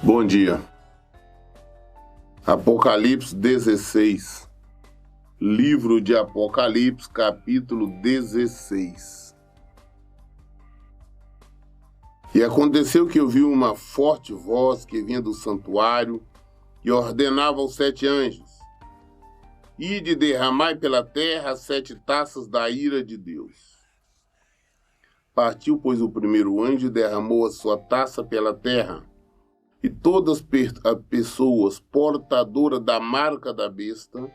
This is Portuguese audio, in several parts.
Bom dia. Apocalipse 16. Livro de Apocalipse, capítulo 16. E aconteceu que eu vi uma forte voz que vinha do santuário e ordenava aos 7 anjos: Ide derramai pela terra as 7 taças da ira de Deus. Partiu, pois, o primeiro anjo e derramou a sua taça pela terra. E todas as pessoas portadoras da marca da besta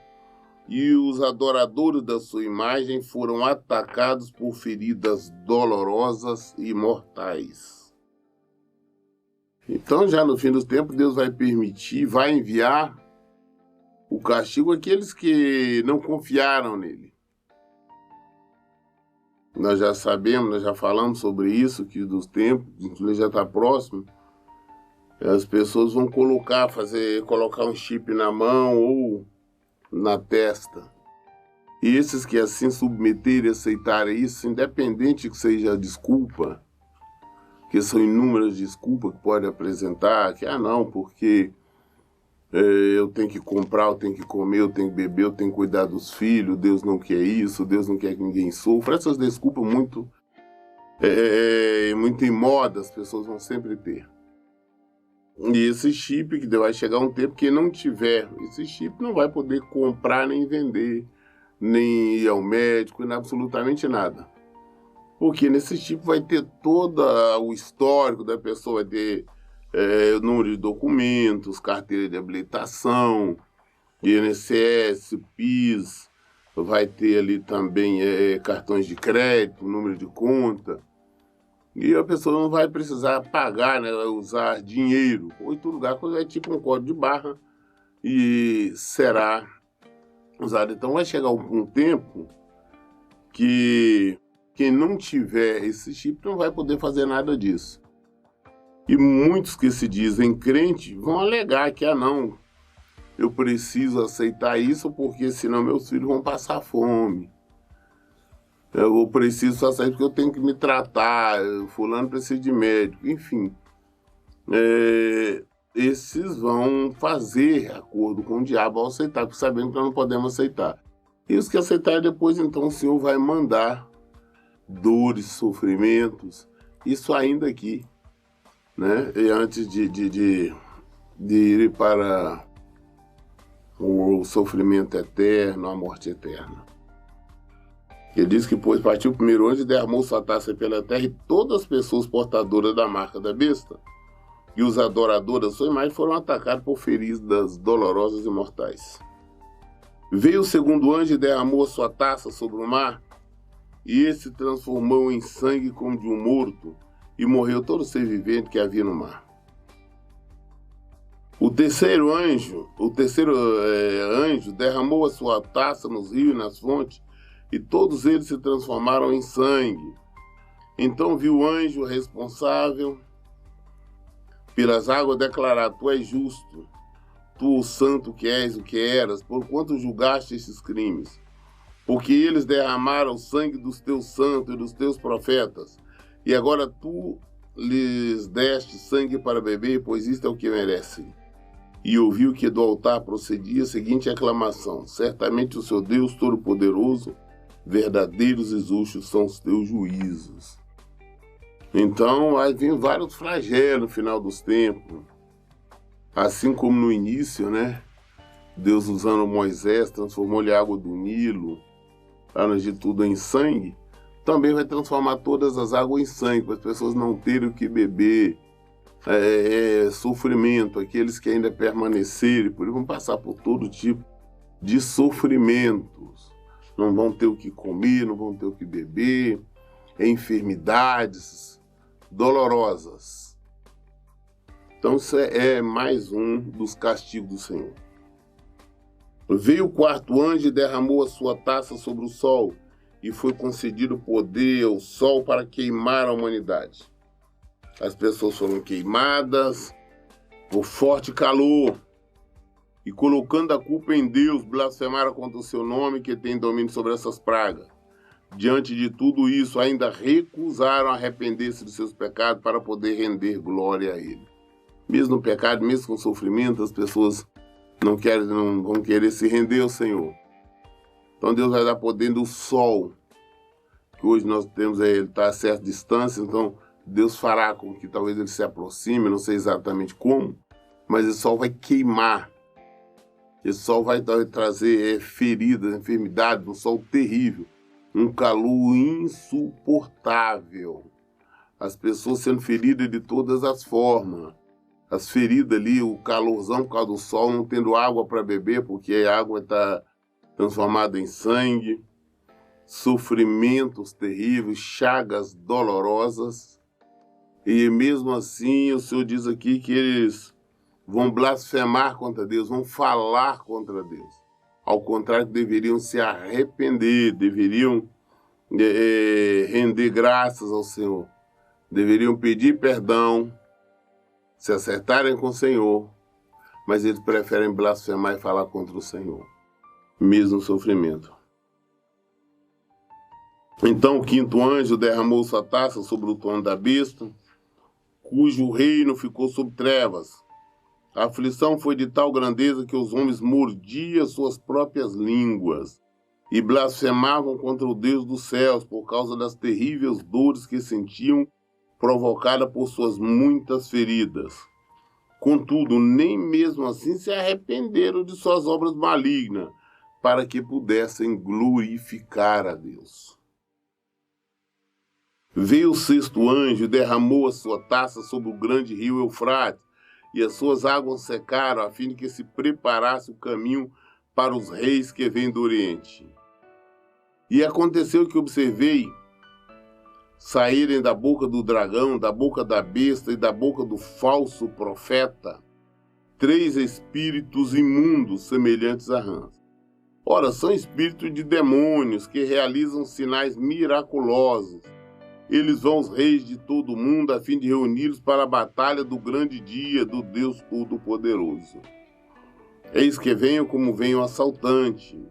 e os adoradores da sua imagem foram atacados por feridas dolorosas e mortais. Então, já no fim dos tempos, Deus vai permitir, vai enviar o castigo àqueles que não confiaram nele. Nós já sabemos, nós já falamos sobre isso, que dos tempos, inclusive já está próximo. As pessoas vão colocar um chip na mão ou na testa. E esses que assim submeterem e aceitarem isso, independente que seja a desculpa, que são inúmeras desculpas que pode apresentar, que não, porque eu tenho que comprar, eu tenho que comer, eu tenho que beber, eu tenho que cuidar dos filhos, Deus não quer isso, Deus não quer que ninguém sofra. Essas desculpas muito em moda, as pessoas vão sempre ter. E esse chip, que vai chegar um tempo que não tiver, esse chip não vai poder comprar nem vender, nem ir ao médico, nem absolutamente nada. Porque nesse chip vai ter todo o histórico da pessoa, vai ter número de documentos, carteira de habilitação, INSS, PIS, vai ter ali também cartões de crédito, número de conta. E a pessoa não vai precisar pagar, né, usar dinheiro. Ou em todo lugar, é tipo um código de barra e será usado. Então vai chegar um tempo que quem não tiver esse chip não vai poder fazer nada disso. E muitos que se dizem crente vão alegar que, não, eu preciso aceitar isso porque senão meus filhos vão passar fome. Eu preciso aceitar porque eu tenho que me tratar, fulano precisa de médico, enfim. Esses vão fazer acordo com o diabo ao aceitar, porque sabendo que nós não podemos aceitar. E os que aceitarem depois, então o Senhor vai mandar dores, sofrimentos, isso ainda aqui, né? E antes de ir para o sofrimento eterno, a morte eterna. Ele diz que, pois, partiu o primeiro anjo e derramou sua taça pela terra, e todas as pessoas portadoras da marca da besta e os adoradores da sua imagem foram atacados por feridas dolorosas e mortais. Veio o segundo anjo e derramou a sua taça sobre o mar, e esse se transformou em sangue como de um morto, e morreu todo ser vivente que havia no mar. O terceiro anjo derramou a sua taça nos rios e nas fontes, e todos eles se transformaram em sangue. Então viu o anjo responsável pelas águas declarar: Tu és justo, tu o santo que és o que eras, porquanto julgaste esses crimes. Porque eles derramaram o sangue dos teus santos e dos teus profetas, e agora tu lhes deste sangue para beber, pois isto é o que merecem. E ouviu que do altar procedia a seguinte aclamação: Certamente o seu Deus Todo-Poderoso, verdadeiros e justos são os teus juízos. Então, vai vir vários flagelos no final dos tempos. Assim como no início, né? Deus, usando Moisés, transformou-lhe a água do Nilo, antes de tudo em sangue, também vai transformar todas as águas em sangue, para as pessoas não terem o que beber. Sofrimento, aqueles que ainda permanecerem, por isso vão passar por todo tipo de sofrimentos. Não vão ter o que comer, não vão ter o que beber, enfermidades dolorosas. Então isso é mais um dos castigos do Senhor. Veio o quarto anjo e derramou a sua taça sobre o sol, e foi concedido poder ao sol para queimar a humanidade. As pessoas foram queimadas por forte calor, e colocando a culpa em Deus, blasfemaram contra o seu nome, que tem domínio sobre essas pragas. Diante de tudo isso, ainda recusaram arrepender-se dos seus pecados para poder render glória a Ele. Mesmo no pecado, mesmo com sofrimento, as pessoas não vão querer se render ao Senhor. Então Deus vai dar poder do sol, que hoje nós temos, ele está a certa distância, então Deus fará com que talvez ele se aproxime, não sei exatamente como, mas esse sol vai queimar. Esse sol vai trazer feridas, enfermidades, um sol terrível, um calor insuportável. As pessoas sendo feridas de todas as formas. As feridas ali, o calorzão por causa do sol, não tendo água para beber, porque a água está transformada em sangue. Sofrimentos terríveis, chagas dolorosas. E mesmo assim, o Senhor diz aqui que eles vão blasfemar contra Deus, vão falar contra Deus. Ao contrário, deveriam se arrepender, deveriam render graças ao Senhor. Deveriam pedir perdão, se acertarem com o Senhor, mas eles preferem blasfemar e falar contra o Senhor, mesmo no sofrimento. Então o quinto anjo derramou sua taça sobre o trono da besta, cujo reino ficou sob trevas. A aflição foi de tal grandeza que os homens mordiam suas próprias línguas e blasfemavam contra o Deus dos céus por causa das terríveis dores que sentiam, provocada por suas muitas feridas. Contudo, nem mesmo assim se arrependeram de suas obras malignas, para que pudessem glorificar a Deus. Veio o sexto anjo e derramou a sua taça sobre o grande rio Eufrates, e as suas águas secaram, a fim de que se preparasse o caminho para os reis que vêm do Oriente. E aconteceu que observei saírem da boca do dragão, da boca da besta e da boca do falso profeta 3 espíritos imundos semelhantes a rãs. Ora, são espíritos de demônios que realizam sinais miraculosos. Eles vão aos reis de todo o mundo a fim de reuni-los para a batalha do grande dia do Deus Todo-Poderoso. Eis que venham como vem o assaltante.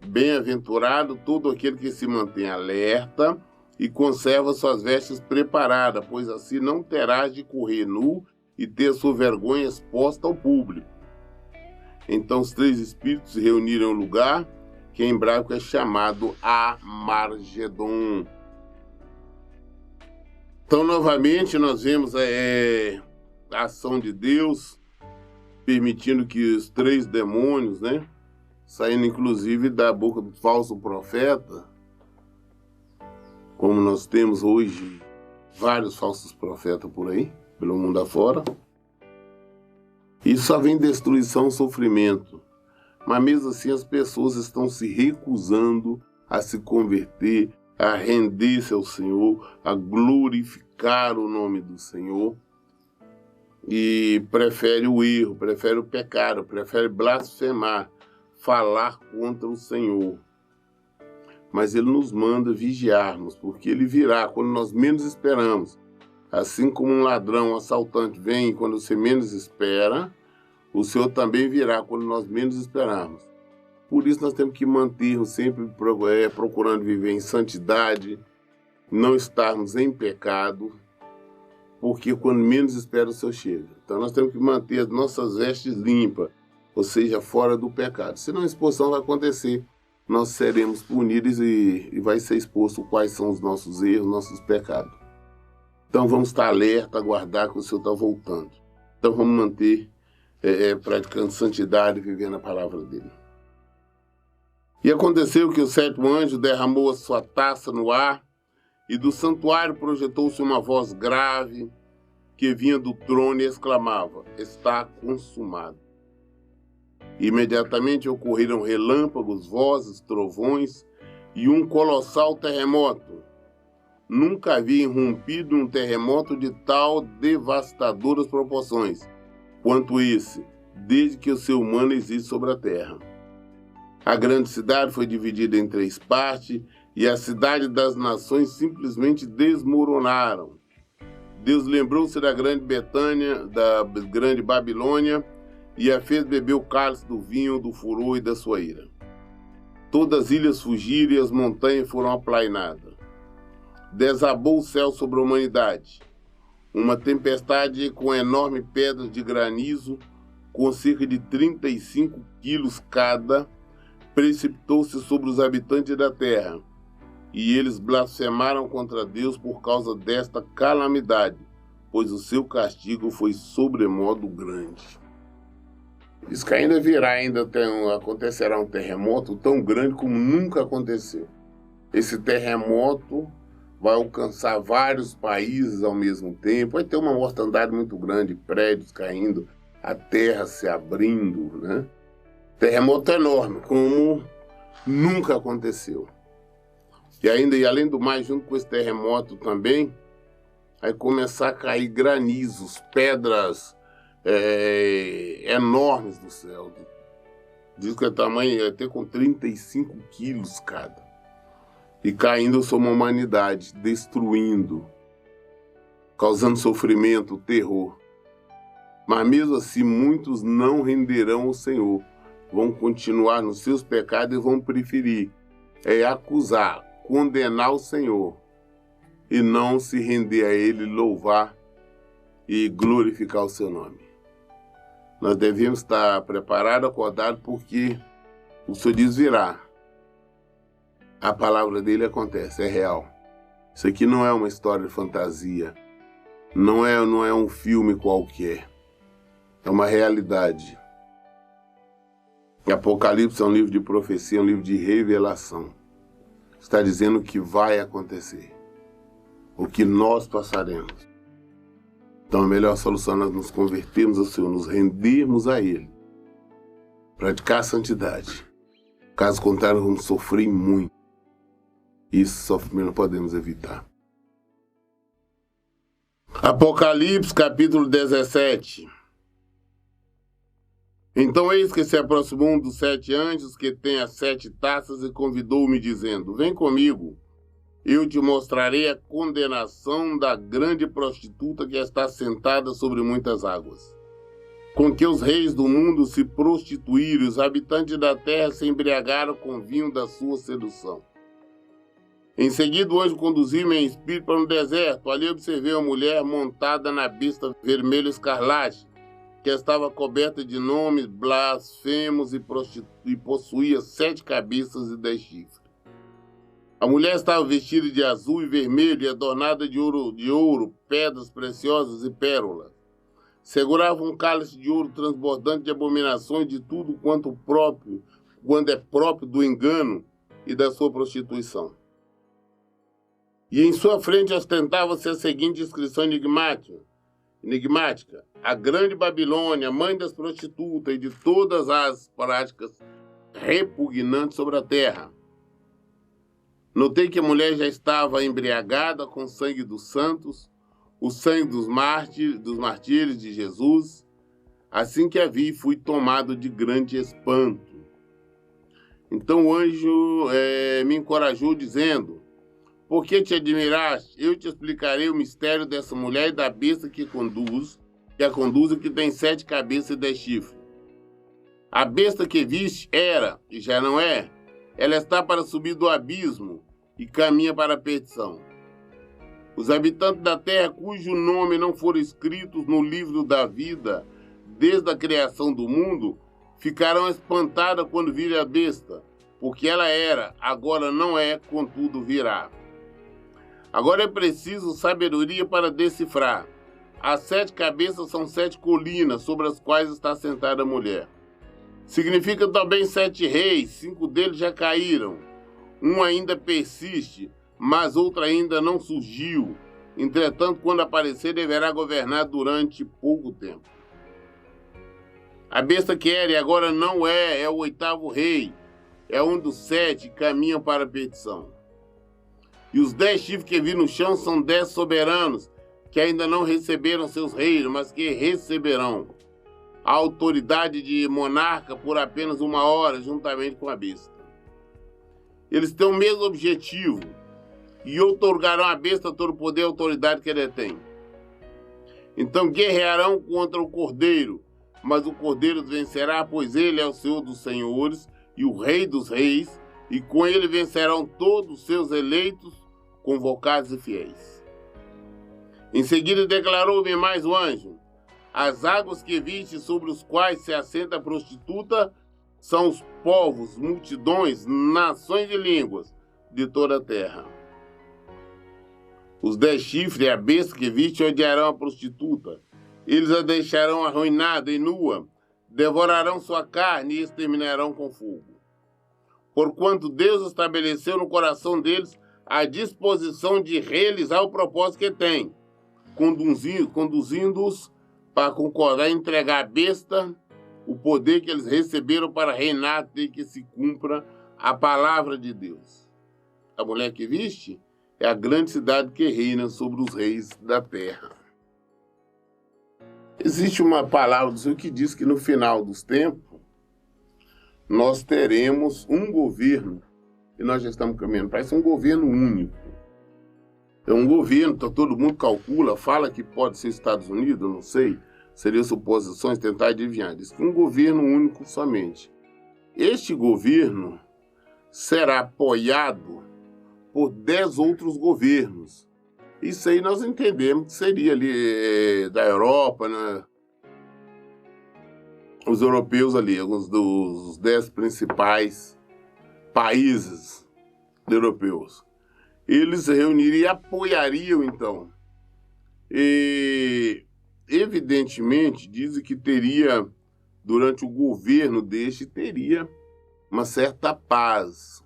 Bem-aventurado todo aquele que se mantém alerta e conserva suas vestes preparadas, pois assim não terás de correr nu e ter sua vergonha exposta ao público. Então os 3 espíritos se reuniram em um lugar que em hebraico é chamado Amargedon. Então, novamente, nós vemos a ação de Deus, permitindo que os 3 demônios, saindo inclusive da boca do falso profeta, como nós temos hoje vários falsos profetas por aí, pelo mundo afora. E só vem destruição, sofrimento. Mas mesmo assim as pessoas estão se recusando a se converter, a render-se ao Senhor, a glorificar o nome do Senhor. E prefere o erro, prefere o pecado, prefere blasfemar, falar contra o Senhor. Mas Ele nos manda vigiarmos, porque Ele virá quando nós menos esperamos. Assim como um ladrão, um assaltante vem quando você menos espera, o Senhor também virá quando nós menos esperarmos. Por isso nós temos que manter-nos sempre procurando viver em santidade, não estarmos em pecado, porque quando menos espera o Senhor chega. Então nós temos que manter as nossas vestes limpas, ou seja, fora do pecado. Senão a expulsão vai acontecer. Nós seremos punidos e vai ser exposto quais são os nossos erros, nossos pecados. Então vamos estar alerta, aguardar que o Senhor está voltando. Então vamos manter praticando santidade e vivendo a palavra dele. E aconteceu que o 7º anjo derramou a sua taça no ar e do santuário projetou-se uma voz grave que vinha do trono e exclamava: está consumado. Imediatamente ocorreram relâmpagos, vozes, trovões e um colossal terremoto. Nunca havia irrompido um terremoto de tal devastadoras proporções quanto esse, desde que o ser humano existe sobre a terra. A grande cidade foi dividida em 3 partes e a cidade das nações simplesmente desmoronaram. Deus lembrou-se da grande Betânia, da grande Babilônia, e a fez beber o cálice do vinho, do furor e da sua ira. Todas as ilhas fugiram e as montanhas foram aplainadas. Desabou o céu sobre a humanidade. uma tempestade com enorme pedras de granizo, com cerca de 35 quilos cada, precipitou-se sobre os habitantes da terra, e eles blasfemaram contra Deus por causa desta calamidade, pois o seu castigo foi sobremodo grande. Diz que ainda virá, acontecerá um terremoto tão grande como nunca aconteceu. Esse terremoto vai alcançar vários países ao mesmo tempo, vai ter uma mortandade muito grande, prédios caindo, a terra se abrindo, né? Terremoto enorme, como nunca aconteceu. E além do mais, junto com esse terremoto também, vai começar a cair granizos, pedras enormes do céu. Diz que o tamanho é até com 35 quilos cada. E caindo sobre a humanidade, destruindo, causando sofrimento, terror. Mas mesmo assim, muitos não renderão ao Senhor. Vão continuar nos seus pecados e vão preferir acusar, condenar o Senhor e não se render a Ele, louvar e glorificar o seu nome. Nós devemos estar preparados, acordados, porque o Senhor diz virá. A palavra dele acontece, é real. Isso aqui não é uma história de fantasia, não é um filme qualquer, é uma realidade. Apocalipse é um livro de profecia, é um livro de revelação. Está dizendo que vai acontecer, o que nós passaremos. Então a melhor solução é nós nos convertermos ao Senhor, nos rendermos a Ele, praticar a santidade. Caso contrário, vamos sofrer muito. E esse sofrimento não podemos evitar. Apocalipse, capítulo 17. Então eis que se aproximou um dos 7 anjos que tem as 7 taças e convidou-me, dizendo: vem comigo, eu te mostrarei a condenação da grande prostituta que está sentada sobre muitas águas, com que os reis do mundo se prostituíram e os habitantes da terra se embriagaram com o vinho da sua sedução. Em seguida, o anjo conduziu-me em espírito para um deserto. Ali observei uma mulher montada na besta vermelho escarlate, que estava coberta de nomes blasfemos e possuía 7 cabeças e 10 chifres. A mulher estava vestida de azul e vermelho e adornada de ouro, pedras preciosas e pérolas. Segurava um cálice de ouro transbordante de abominações de tudo quando é próprio do engano e da sua prostituição. E em sua frente ostentava-se a seguinte inscrição enigmática: a grande Babilônia, mãe das prostitutas e de todas as práticas repugnantes sobre a terra. Notei que a mulher já estava embriagada com o sangue dos santos, o sangue dos martírios de Jesus. Assim que a vi, fui tomado de grande espanto. Então o anjo me encorajou, dizendo: por que te admiraste? Eu te explicarei o mistério dessa mulher e da besta que a conduz, que tem 7 cabeças e 10 chifres. A besta que viste era, e já não é, ela está para subir do abismo e caminha para a perdição. Os habitantes da terra, cujo nome não foram escritos no livro da vida desde a criação do mundo, ficarão espantados quando virem a besta, porque ela era, agora não é, contudo virá. Agora é preciso sabedoria para decifrar. As 7 cabeças são 7 colinas sobre as quais está sentada a mulher. Significa também 7 reis, 5 deles já caíram. Um ainda persiste, mas outro ainda não surgiu. Entretanto, quando aparecer, deverá governar durante pouco tempo. A besta que era e agora não é o 8º rei. É um dos 7 que caminham para a perdição. E os 10 chifres que vi no chão são 10 soberanos, que ainda não receberam seus reinos, mas que receberão a autoridade de monarca por apenas 1 hora, juntamente com a besta. Eles têm o mesmo objetivo, e outorgarão à besta todo o poder e autoridade que ele tem. Então guerrearão contra o Cordeiro, mas o Cordeiro vencerá, pois ele é o Senhor dos senhores e o Rei dos reis, e com ele vencerão todos os seus eleitos, convocados e fiéis. Em seguida declarou-me mais o anjo: as águas que viste sobre os quais se assenta a prostituta são os povos, multidões, nações e línguas de toda a terra. Os 10 chifres e a besta que viste odiarão a prostituta. Eles a deixarão arruinada e nua, devorarão sua carne e exterminarão com fogo. Porquanto Deus estabeleceu no coração deles a disposição de realizar o propósito que tem, conduzindo-os para concordar em entregar à besta o poder que eles receberam para reinar até que se cumpra a palavra de Deus. A mulher que viste é a grande cidade que reina sobre os reis da terra. Existe uma palavra do Senhor que diz que no final dos tempos nós teremos um governo, e nós já estamos caminhando para isso, um governo único. É um governo, todo mundo calcula, fala que pode ser Estados Unidos, não sei, seriam suposições, tentar adivinhar. Diz que um governo único somente. Este governo será apoiado por 10 outros governos. Isso aí nós entendemos que seria ali da Europa, né? Os europeus ali, alguns dos 10 principais países europeus. Eles se reuniriam e apoiariam, então. E, evidentemente, dizem que teria, durante o governo teria uma certa paz.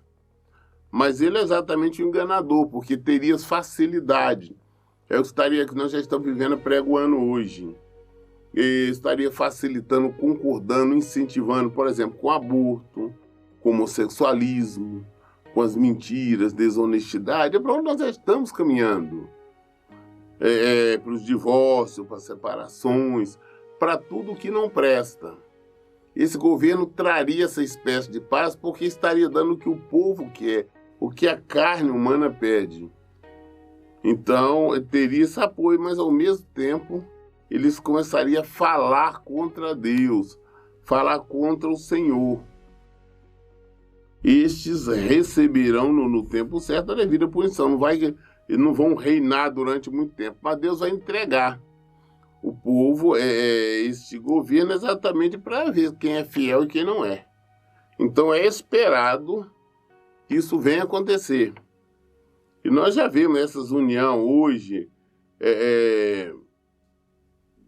Mas ele é exatamente um enganador, porque teria facilidade. É o que nós já estamos vivendo pregoando hoje. E estaria facilitando, concordando, incentivando, por exemplo, com aborto, com homossexualismo, com as mentiras, desonestidade. É para onde nós já estamos caminhando. Para os divórcios, para as separações, para tudo que não presta. Esse governo traria essa espécie de paz porque estaria dando o que o povo quer, o que a carne humana pede. Então, teria esse apoio, mas ao mesmo tempo, eles começariam a falar contra Deus, falar contra o Senhor. Estes receberão no tempo certo a devida punição. Eles não vão reinar durante muito tempo, mas Deus vai entregar o povo, este governo, exatamente para ver quem é fiel e quem não é. Então é esperado que isso venha acontecer. E nós já vimos essas uniões hoje,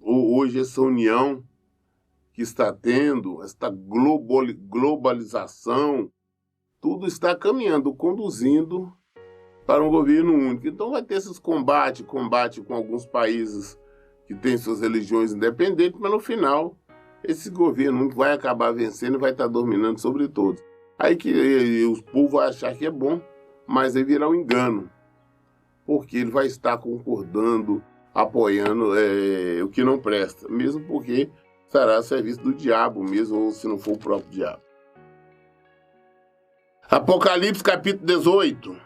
hoje essa união que está tendo, esta globalização, tudo está caminhando, conduzindo para um governo único. Então vai ter esses combate com alguns países que têm suas religiões independentes, mas no final esse governo único vai acabar vencendo e vai estar dominando sobre todos. Aí que os povos vão achar que é bom, mas aí virá um engano, porque ele vai estar concordando, apoiando o que não presta, mesmo porque estará a serviço do diabo mesmo, ou se não for o próprio diabo. Apocalipse capítulo 18.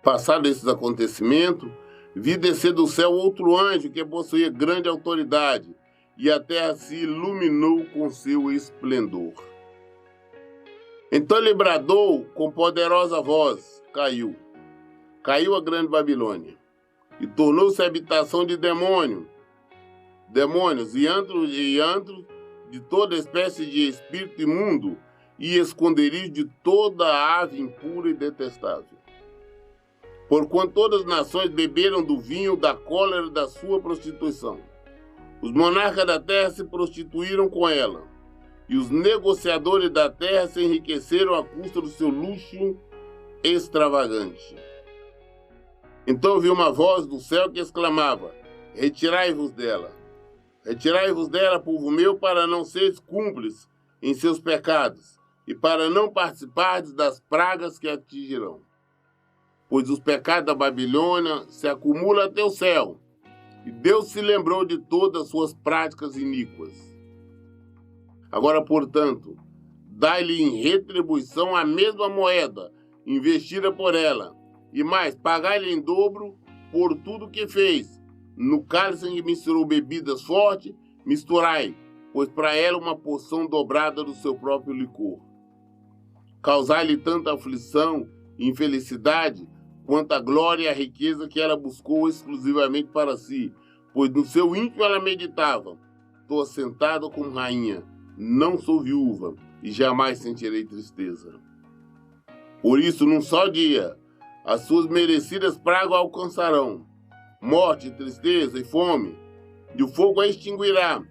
Passado esses acontecimentos, vi descer do céu outro anjo que possuía grande autoridade, e a terra se iluminou com seu esplendor. Então ele bradou com poderosa voz, caiu a grande Babilônia, e tornou-se habitação de demônios e antros de toda espécie de espírito imundo, e esconderijo de toda ave impura e detestável. Porquanto todas as nações beberam do vinho da cólera da sua prostituição. Os monarcas da terra se prostituíram com ela, e os negociadores da terra se enriqueceram à custa do seu luxo extravagante. Então ouvi uma voz do céu que exclamava: retirai-vos dela, povo meu, para não seres cúmplices em seus pecados, e para não participardes das pragas que atingirão. Pois os pecados da Babilônia se acumulam até o céu, e Deus se lembrou de todas as suas práticas iníquas. Agora, portanto, dai-lhe em retribuição a mesma moeda investida por ela, e mais, pagai-lhe em dobro por tudo que fez. No cálice em que misturou bebidas fortes, misturai, pois para ela uma porção dobrada do seu próprio licor. Causai-lhe tanta aflição e infelicidade, quanto à glória e à riqueza que ela buscou exclusivamente para si, pois no seu íntimo ela meditava: estou assentada como rainha, não sou viúva e jamais sentirei tristeza. Por isso, num só dia, as suas merecidas pragas alcançarão, morte, tristeza e fome, e o fogo a extinguirá,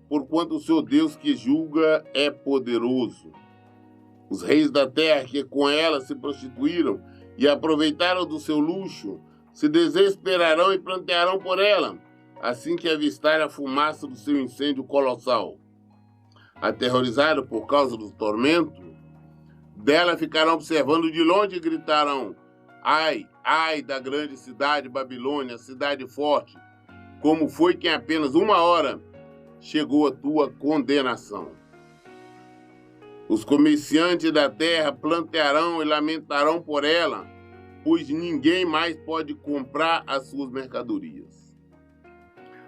porquanto o seu Deus que julga é poderoso. Os reis da terra que com ela se prostituíram e aproveitaram do seu luxo, se desesperarão e prantearão por ela, assim que avistarem a fumaça do seu incêndio colossal. Aterrorizados por causa do tormento, dela ficarão observando de longe e gritarão: ai, ai da grande cidade Babilônia, cidade forte, como foi que em apenas 1 hora chegou a tua condenação. Os comerciantes da terra plantearão e lamentarão por ela, pois ninguém mais pode comprar as suas mercadorias.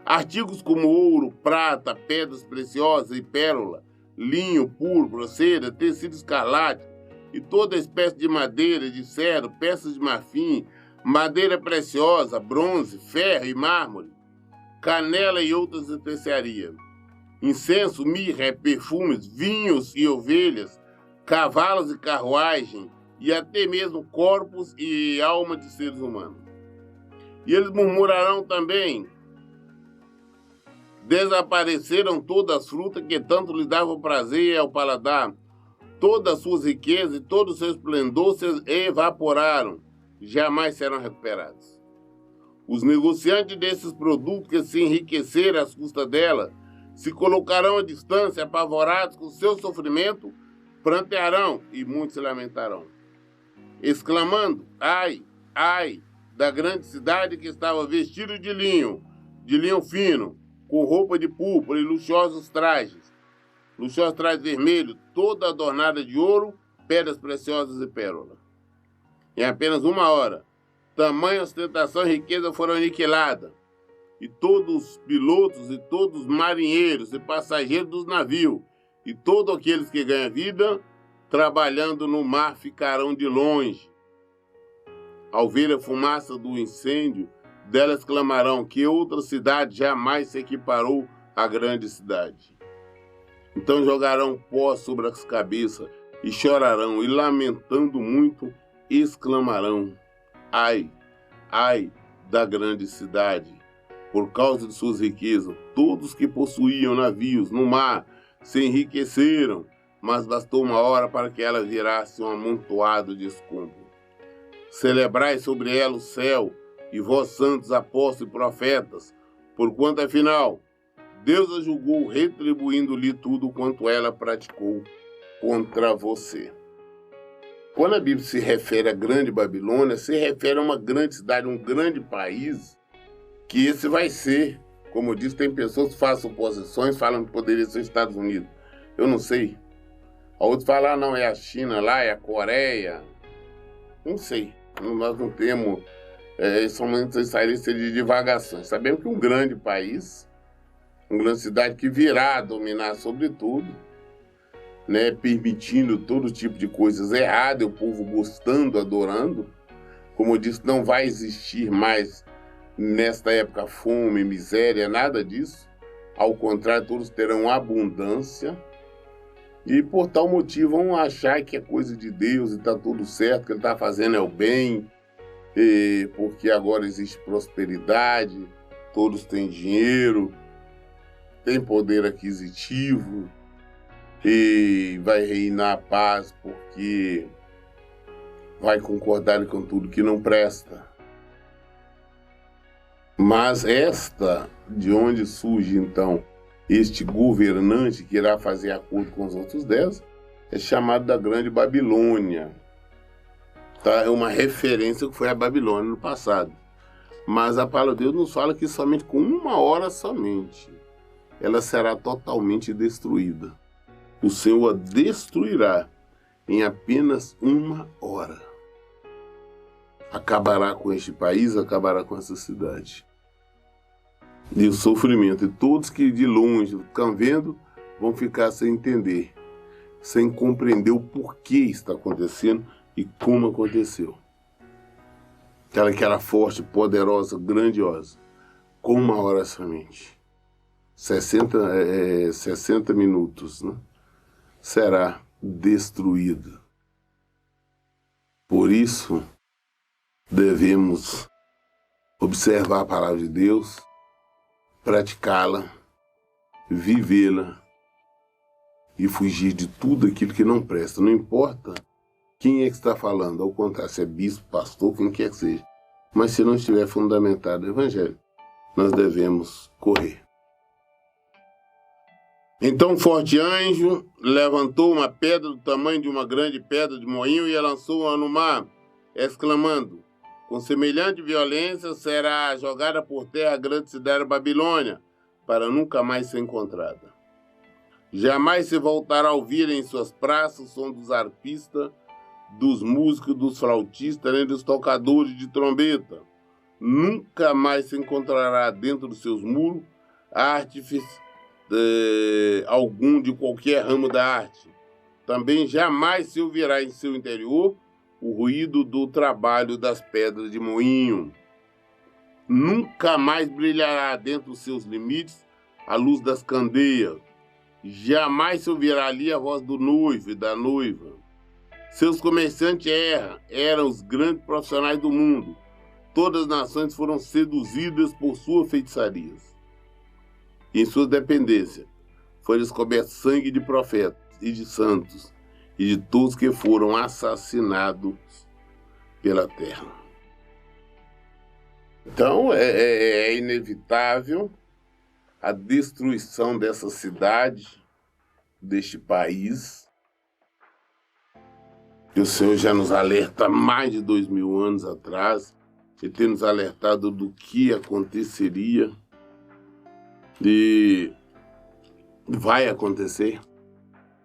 Artigos como ouro, prata, pedras preciosas e pérola, linho, púrpura, seda, tecido escarlate e toda espécie de madeira, de cedro, peças de marfim, madeira preciosa, bronze, ferro e mármore, canela e outras especiarias, incenso, mirra, perfumes, vinhos e ovelhas, cavalos e carruagem, e até mesmo corpos e alma de seres humanos. E eles murmurarão também: desapareceram todas as frutas que tanto lhes davam prazer ao paladar, todas as suas riquezas e todo o seu esplendor se evaporaram, jamais serão recuperados. Os negociantes desses produtos que se enriqueceram às custas dela se colocarão à distância, apavorados com o seu sofrimento, prantearão e muitos se lamentarão, exclamando: ai, ai, da grande cidade que estava vestida de linho fino, com roupa de púrpura e luxuosos trajes vermelhos, toda adornada de ouro, pedras preciosas e pérola. Em apenas 1 hora, tamanha ostentação e riqueza foram aniquiladas, e todos os pilotos e todos os marinheiros e passageiros dos navios, e todos aqueles que ganham vida, trabalhando no mar, ficarão de longe. Ao ver a fumaça do incêndio, delas clamarão que outra cidade jamais se equiparou à grande cidade. Então jogarão pó sobre as cabeças e chorarão, e lamentando muito, exclamarão: ai, ai da grande cidade! Por causa de suas riquezas, todos que possuíam navios no mar se enriqueceram, mas bastou 1 hora para que ela virasse um amontoado de escombro. Celebrai sobre ela o céu, e vós santos apóstolos e profetas, porquanto afinal Deus a julgou, retribuindo-lhe tudo quanto ela praticou contra você. Quando a Bíblia se refere à grande Babilônia, se refere a uma grande cidade, um grande país, que esse vai ser, como eu disse, tem pessoas que fazem suposições, falam que poderia ser os Estados Unidos. Eu não sei. A outros falam: não, é a China lá, é a Coreia. Não sei. Nós não temos... são muitas saídas de divagações. Sabemos que um grande país, uma grande cidade que virá a dominar sobre tudo, né, permitindo todo tipo de coisas erradas, o povo gostando, adorando. Como eu disse, não vai existir mais nesta época fome, miséria, nada disso. Ao contrário, todos terão abundância. E por tal motivo vão achar que é coisa de Deus e está tudo certo, que ele está fazendo é o bem, porque agora existe prosperidade, todos têm dinheiro, têm poder aquisitivo e vai reinar a paz porque vai concordar com tudo que não presta. Mas de onde surge então este governante que irá fazer acordo com os outros 10, é chamado da Grande Babilônia. Tá? É uma referência que foi a Babilônia no passado. Mas a palavra de Deus nos fala que somente com 1 hora somente ela será totalmente destruída. O Senhor a destruirá em apenas 1 hora. Acabará com este país, acabará com essa cidade. E o sofrimento, e todos que de longe estão vendo, vão ficar sem entender, sem compreender o porquê está acontecendo e como aconteceu. aquela que era forte, poderosa, grandiosa, com uma hora somente, 60 minutos, né? Será destruída. Por isso, devemos observar a palavra de Deus, praticá-la, vivê-la e fugir de tudo aquilo que não presta. Não importa quem é que está falando, ao contrário, se é bispo, pastor, quem quer que seja. Mas se não estiver fundamentado no Evangelho, nós devemos correr. Então um forte anjo levantou uma pedra do tamanho de uma grande pedra de moinho e a lançou-a no mar, exclamando: com semelhante violência será jogada por terra a grande cidade Babilônia, para nunca mais ser encontrada. Jamais se voltará a ouvir em suas praças o som dos arpistas, dos músicos, dos flautistas, nem dos tocadores de trombeta. Nunca mais se encontrará dentro dos seus muros artífice algum de qualquer ramo da arte. Também jamais se ouvirá em seu interior o ruído do trabalho das pedras de moinho. Nunca mais brilhará dentro dos seus limites a luz das candeias. Jamais se ouvirá ali a voz do noivo e da noiva. Seus comerciantes eram os grandes profissionais do mundo. Todas as nações foram seduzidas por suas feitiçarias. E em suas dependências foi descoberto sangue de profetas e de santos e de todos que foram assassinados pela terra. Então é inevitável a destruição dessa cidade, deste país, que o Senhor já nos alerta há mais de 2000 anos atrás, e tem nos alertado do que aconteceria. E vai acontecer,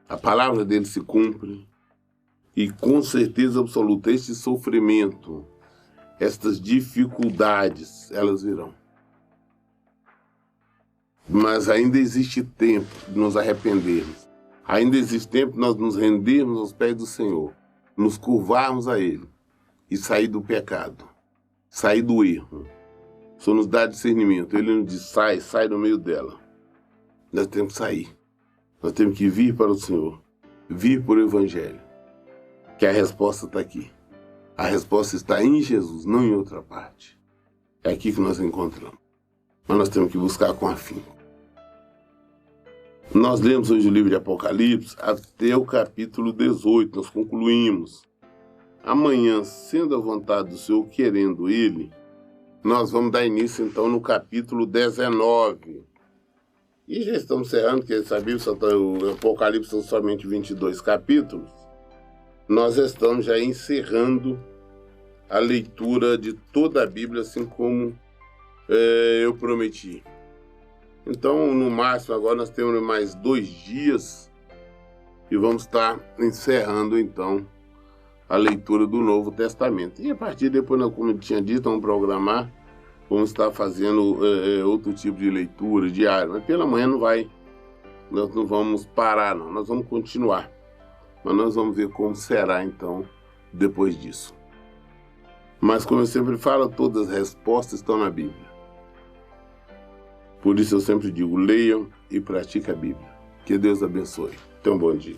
a palavra dele se cumpre, e com certeza absoluta, este sofrimento, estas dificuldades, elas virão. Mas ainda existe tempo de nos arrependermos, ainda existe tempo de nós nos rendermos aos pés do Senhor, nos curvarmos a Ele e sair do pecado, sair do erro. O Senhor nos dá discernimento. Ele nos diz: sai do meio dela. Nós temos que sair. Nós temos que vir para o Senhor. Vir para o Evangelho. Que a resposta está aqui. A resposta está em Jesus, não em outra parte. É aqui que nós encontramos. Mas nós temos que buscar com afinco. Nós lemos hoje o livro de Apocalipse até o capítulo 18. Nós concluímos. Amanhã, sendo a vontade do Senhor, querendo Ele, nós vamos dar início, então, no capítulo 19. E já estamos encerrando, porque sabia que o Apocalipse são somente 22 capítulos. Nós estamos já encerrando a leitura de toda a Bíblia, assim como eu prometi. Então, no máximo, agora nós temos mais 2 dias e vamos estar encerrando, então, a leitura do Novo Testamento. E a partir depois, como eu tinha dito, vamos programar, vamos estar fazendo outro tipo de leitura diária. Mas pela manhã nós não vamos parar, não. Nós vamos continuar. Mas nós vamos ver como será, então, depois disso. Mas, como eu sempre falo, todas as respostas estão na Bíblia. Por isso eu sempre digo, leiam e pratiquem a Bíblia. Que Deus abençoe. Tenham um bom dia.